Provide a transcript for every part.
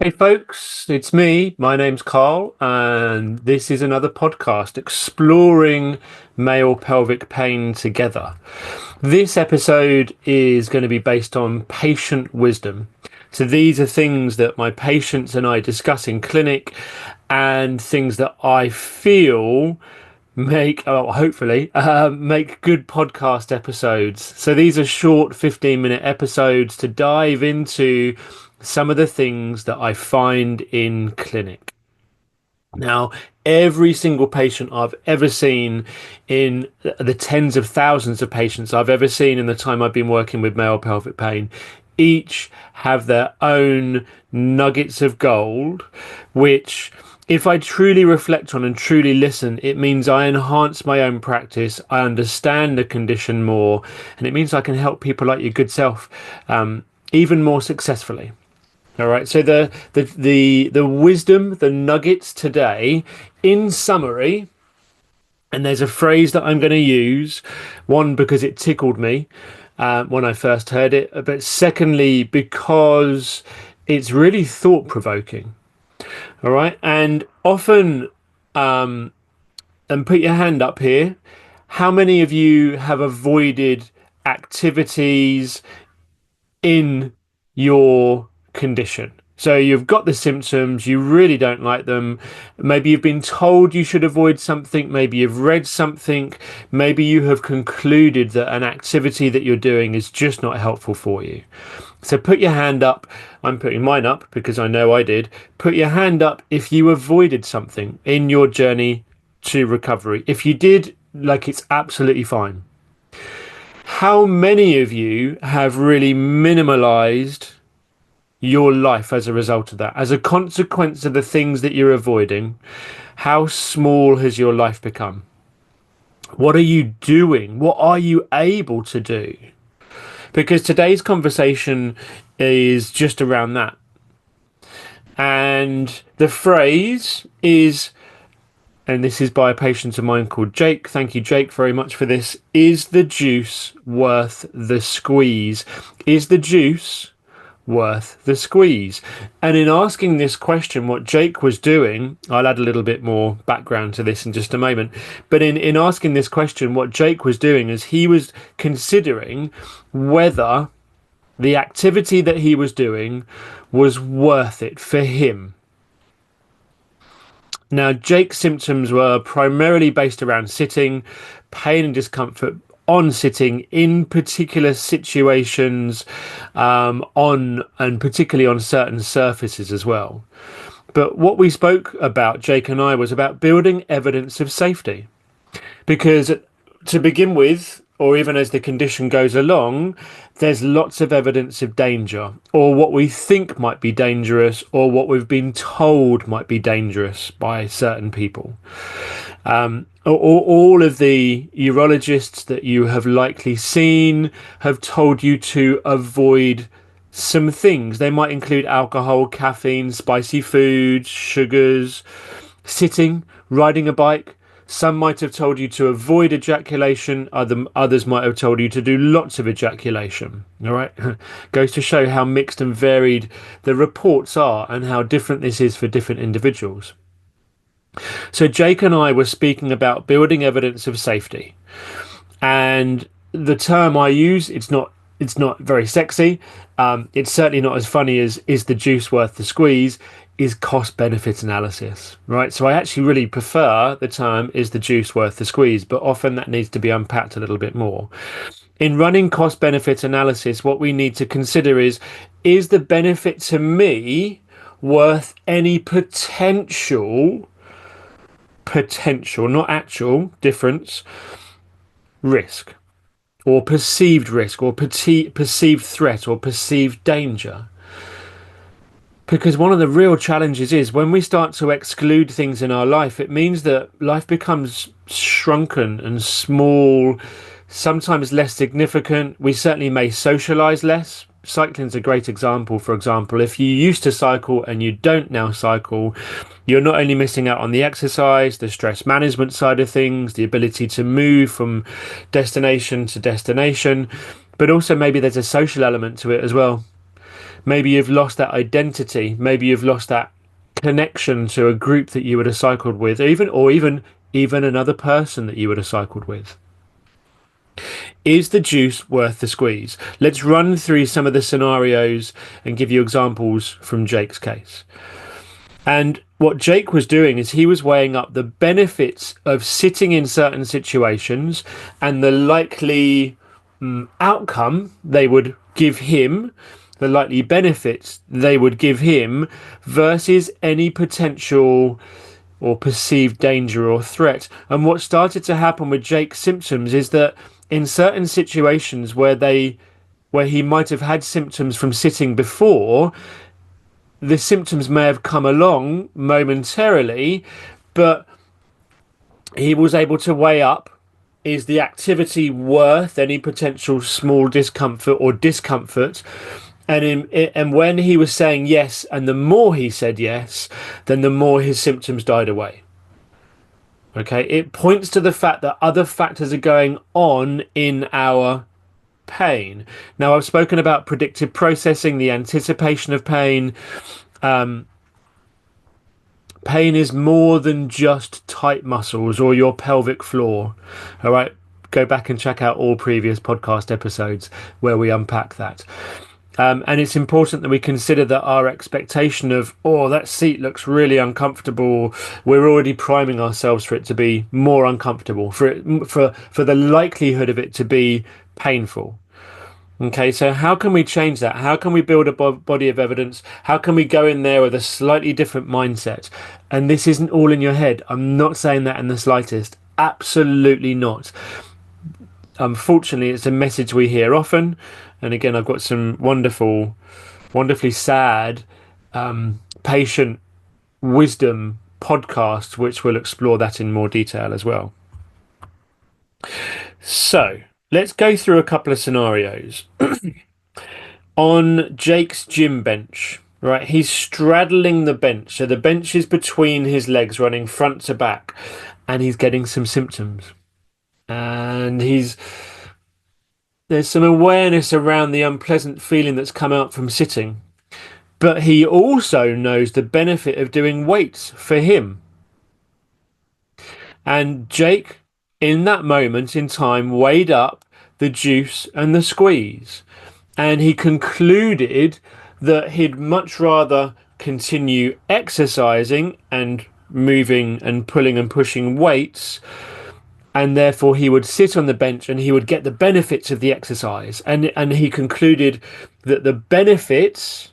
Hey folks, it's me. My name's Carl, and this is another podcast exploring male pelvic pain together. This episode is going to be based on patient wisdom. So these are things that my patients and I discuss in clinic, and things that I feel make, oh, hopefully, make good podcast episodes. So these are short 15-minute episodes to dive into some of the things that I find in clinic. Now, every single patient I've ever seen in the tens of thousands of patients I've ever seen in the time I've been working with male pelvic pain, each have their own nuggets of gold, which, if I truly reflect on and truly listen, it means I enhance my own practice, I understand the condition more, and it means I can help people like your good self even more successfully. All right. So the wisdom, the nuggets today, in summary, and there's a phrase that I'm going to use, one because it tickled me when I first heard it, but secondly because it's really thought provoking. All right. And often, and put your hand up here. How many of you have avoided activities in your condition? So you've got the symptoms, you really don't like them. Maybe you've been told you should avoid something, maybe you've read something, maybe you have concluded that an activity that you're doing is just not helpful for you. So put your hand up. I'm putting mine up because I know I did. Put your hand up if you avoided something in your journey to recovery. If you did, like, it's absolutely fine. How many of you have really minimalized your life as a result of that? As a consequence of the things that you're avoiding, how small has your life become? What are you doing? What are you able to do? Because today's conversation is just around that. And the phrase is, and this is by a patient of mine called Jake. Thank you, Jake, very much for this. Is the juice worth the squeeze? Is the juice worth the squeeze? And in asking this question, what Jake was doing, I'll add a little bit more background to this in just a moment, but in asking this question, what Jake was doing is he was considering whether the activity that he was doing was worth it for him. Now, Jake's symptoms were primarily based around sitting, pain and discomfort on sitting in particular situations, on and particularly on certain surfaces as well. But what we spoke about, Jake and I, was about building evidence of safety. Because to begin with, or even as the condition goes along, there's lots of evidence of danger, or what we think might be dangerous, or what we've been told might be dangerous by certain people. All of the urologists that you have likely seen have told you to avoid some things. They might include alcohol, caffeine, spicy foods, sugars, sitting, riding a bike. Some might have told you to avoid ejaculation. Others might have told you to do lots of ejaculation. All right. Goes to show how mixed and varied the reports are and how different this is for different individuals. So Jake and I were speaking about building evidence of safety. And the term I use, it's not very sexy. It's certainly not as funny as is the juice worth the squeeze, is cost benefit analysis, right? So I actually really prefer the term is the juice worth the squeeze, but often that needs to be unpacked a little bit more. In running cost benefit analysis, what we need to consider is the benefit to me worth any potential, not actual difference, risk, or perceived risk, or perceived threat, or perceived danger. Because one of the real challenges is when we start to exclude things in our life, it means that life becomes shrunken and small, sometimes less significant. We certainly may socialize less. Cycling's a great example. For example, if you used to cycle and you don't now cycle, you're not only missing out on the exercise, the stress management side of things, the ability to move from destination to destination, but also maybe there's a social element to it as well. Maybe you've lost that identity. Maybe you've lost that connection to a group that you would have cycled with, even another person that you would have cycled with. Is the juice worth the squeeze? Let's run through some of the scenarios and give you examples from Jake's case. And what Jake was doing is he was weighing up the benefits of sitting in certain situations and the likely outcome they would give him, the likely benefits they would give him, versus any potential or perceived danger or threat. And what started to happen with Jake's symptoms is that in certain situations where he might have had symptoms from sitting before, the symptoms may have come along momentarily, but he was able to weigh up, is the activity worth any potential small discomfort or discomfort? And when he was saying yes, and the more he said yes, then the more his symptoms died away. Okay, it points to the fact that other factors are going on in our pain. Now, I've spoken about predictive processing, the anticipation of pain. Pain is more than just tight muscles or your pelvic floor. All right, go back and check out all previous podcast episodes where we unpack that. And it's important that we consider that our expectation of, oh, that seat looks really uncomfortable, we're already priming ourselves for it to be more uncomfortable, for the likelihood of it to be painful. Okay, so how can we change that? How can we build a body of evidence? How can we go in there with a slightly different mindset? And this isn't all in your head. I'm not saying that in the slightest. Absolutely not. Unfortunately, it's a message we hear often. And again, I've got some wonderfully sad patient wisdom podcasts which will explore that in more detail as well. So let's go through a couple of scenarios. On Jake's gym bench, right? He's straddling the bench. So the bench is between his legs, running front to back, and he's getting some symptoms. And there's some awareness around the unpleasant feeling that's come out from sitting. But he also knows the benefit of doing weights for him. And Jake, in that moment in time, weighed up the juice and the squeeze. And he concluded that he'd much rather continue exercising and moving and pulling and pushing weights, and therefore he would sit on the bench and he would get the benefits of the exercise. And he concluded that the benefits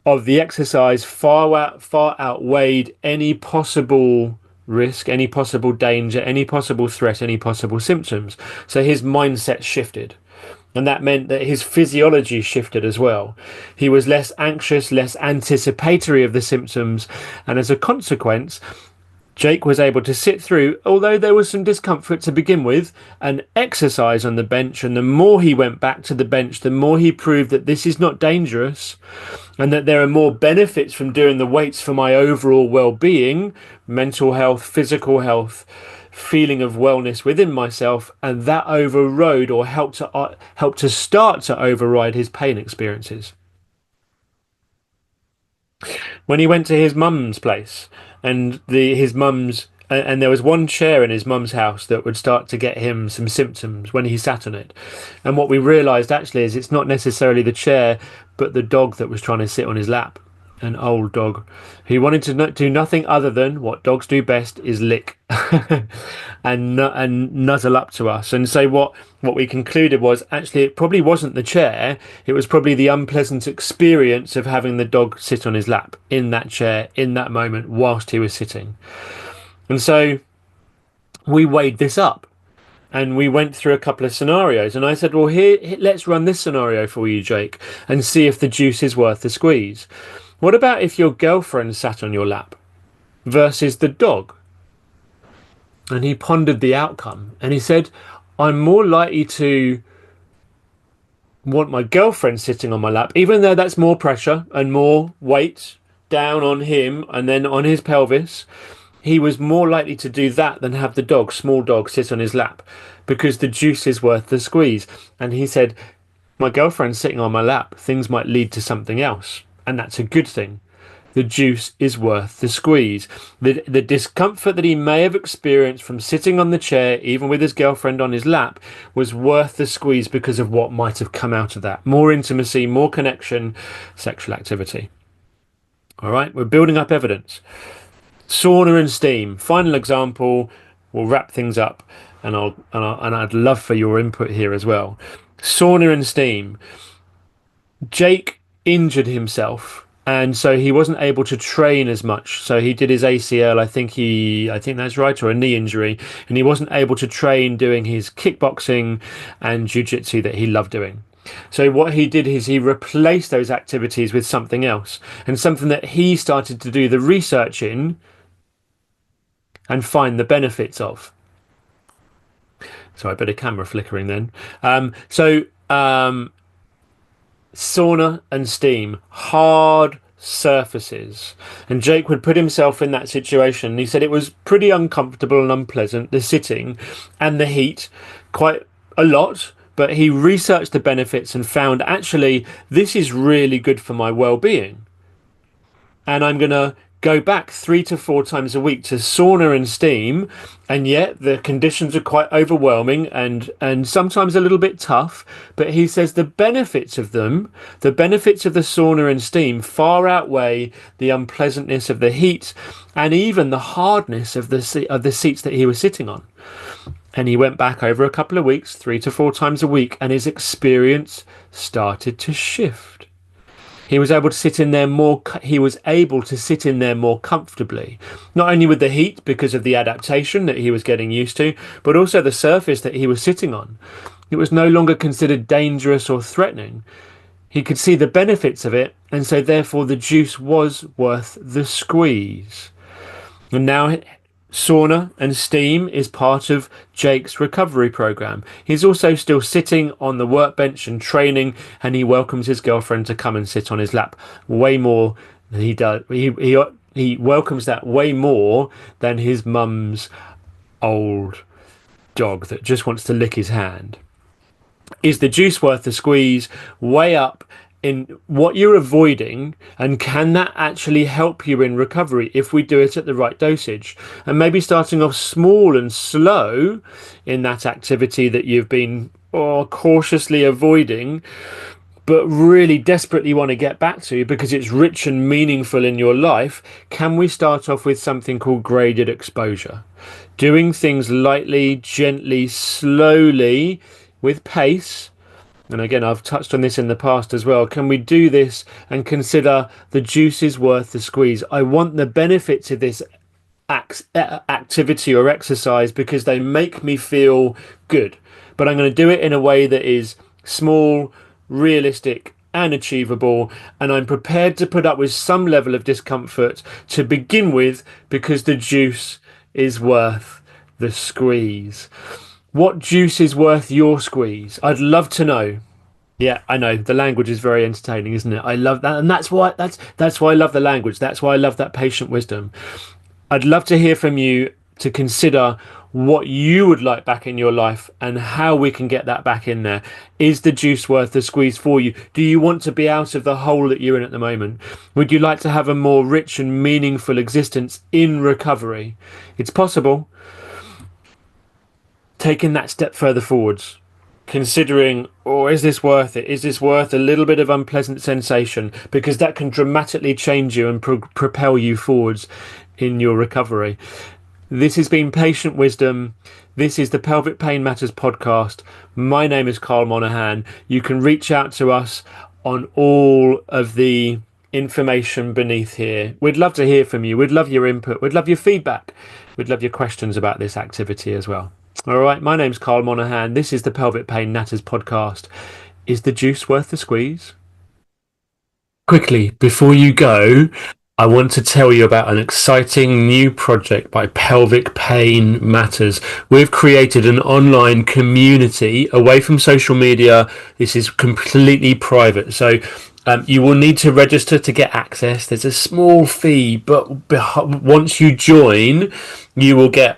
of the exercise far outweighed any possible risk, any possible danger, any possible threat, any possible symptoms. So his mindset shifted. And that meant that his physiology shifted as well. He was less anxious, less anticipatory of the symptoms. And as a consequence, Jake was able to sit through, although there was some discomfort to begin with, and exercise on the bench. And the more he went back to the bench, the more he proved that this is not dangerous and that there are more benefits from doing the weights for my overall well-being, mental health, physical health, feeling of wellness within myself, and that overrode or helped to start to override his pain experiences. When he went to his mum's place, and there was one chair in his mum's house that would start to get him some symptoms when he sat on it. And what we realised actually is it's not necessarily the chair, but the dog that was trying to sit on his lap. An old dog who wanted to do nothing other than what dogs do best, is lick and nuzzle up to us. And so what we concluded was actually it probably wasn't the chair, it was probably the unpleasant experience of having the dog sit on his lap in that chair in that moment whilst he was sitting. And so we weighed this up and we went through a couple of scenarios, and I said, well, here let's run this scenario for you, Jake, and see if the juice is worth the squeeze. What about if your girlfriend sat on your lap versus the dog? And he pondered the outcome and he said, I'm more likely to want my girlfriend sitting on my lap, even though that's more pressure and more weight down on him and then on his pelvis. He was more likely to do that than have the dog, small dog, sit on his lap, because the juice is worth the squeeze. And he said, My girlfriend's sitting on my lap. Things might lead to something else, and that's a good thing. The juice is worth the squeeze. The discomfort that he may have experienced from sitting on the chair, even with his girlfriend on his lap, was worth the squeeze because of what might have come out of that. More intimacy, more connection, sexual activity. All right, we're building up evidence. Sauna and steam. Final example. We'll wrap things up, and I'd love for your input here as well. Sauna and steam. Jake injured himself, and so he wasn't able to train as much. So he did his ACL, I think that's right, or a knee injury, and he wasn't able to train doing his kickboxing and jiu-jitsu that he loved doing. So what he did is he replaced those activities with something else, and something that he started to do the research in and find the benefits of. Sorry, a bit of camera flickering then. Sauna and steam, hard surfaces. And Jake would put himself in that situation. He said it was pretty uncomfortable and unpleasant, the sitting and the heat, quite a lot. But he researched the benefits and found actually this is really good for my well-being. And I'm going to go back 3 to 4 times a week to sauna and steam, and yet the conditions are quite overwhelming and sometimes a little bit tough. But he says the benefits of them, the benefits of the sauna and steam, far outweigh the unpleasantness of the heat and even the hardness of the seats that he was sitting on. And he went back over a couple of weeks, 3 to 4 times a week, and his experience started to shift. He was able to sit in there more. He was able to sit in there more comfortably, not only with the heat because of the adaptation that he was getting used to, but also the surface that he was sitting on. It was no longer considered dangerous or threatening. He could see the benefits of it, and so therefore the juice was worth the squeeze. And now sauna and steam is part of Jake's recovery program. He's also still sitting on the workbench and training, and he welcomes his girlfriend to come and sit on his lap way more than he does. He welcomes that way more than his mum's old dog that just wants to lick his hand. Is the juice worth the squeeze? Weigh up in what you're avoiding, and can that actually help you in recovery if we do it at the right dosage? And maybe starting off small and slow in that activity that you've been cautiously avoiding, but really desperately want to get back to because it's rich and meaningful in your life. Can we start off with something called graded exposure? Doing things lightly, gently, slowly, with pace. And again, I've touched on this in the past as well. Can we do this and consider the juice is worth the squeeze? I want the benefits of this activity or exercise because they make me feel good. But I'm going to do it in a way that is small, realistic, and achievable. And I'm prepared to put up with some level of discomfort to begin with because the juice is worth the squeeze. What juice is worth your squeeze? I'd love to know. Yeah, I know the language is very entertaining, isn't it? I love that, and that's why I love the language. That's why I love that patient wisdom. I'd love to hear from you to consider what you would like back in your life and how we can get that back in there. Is the juice worth the squeeze for you? Do you want to be out of the hole that you're in at the moment? Would you like to have a more rich and meaningful existence in recovery? It's possible. Taking that step further forwards, considering, is this worth it? Is this worth a little bit of unpleasant sensation? Because that can dramatically change you and propel you forwards in your recovery. This has been Patient Wisdom. This is the Pelvic Pain Matters podcast. My name is Karl Monahan. You can reach out to us on all of the information beneath here. We'd love to hear from you. We'd love your input. We'd love your feedback. We'd love your questions about this activity as well. All right, my name's Karl Monahan. This is the Pelvic Pain Matters podcast. Is the juice worth the squeeze? Quickly, before you go, I want to tell you about an exciting new project by Pelvic Pain Matters. We've created an online community away from social media. This is completely private. So you will need to register to get access. There's a small fee, but once you join, you will get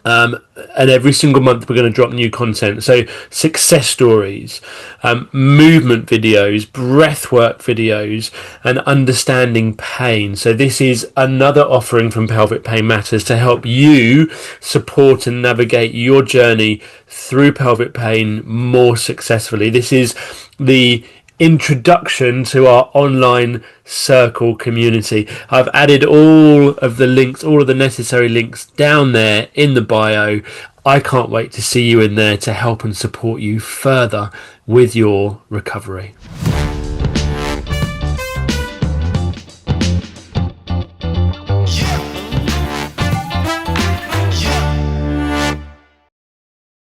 And every single month we're going to drop new content. So success stories, movement videos, breathwork videos, and understanding pain. So this is another offering from Pelvic Pain Matters to help you support and navigate your journey through pelvic pain more successfully. This is the introduction to our online circle community. I've added all of the links, all of the necessary links down there in the bio. I can't wait to see you in there to help and support you further with your recovery.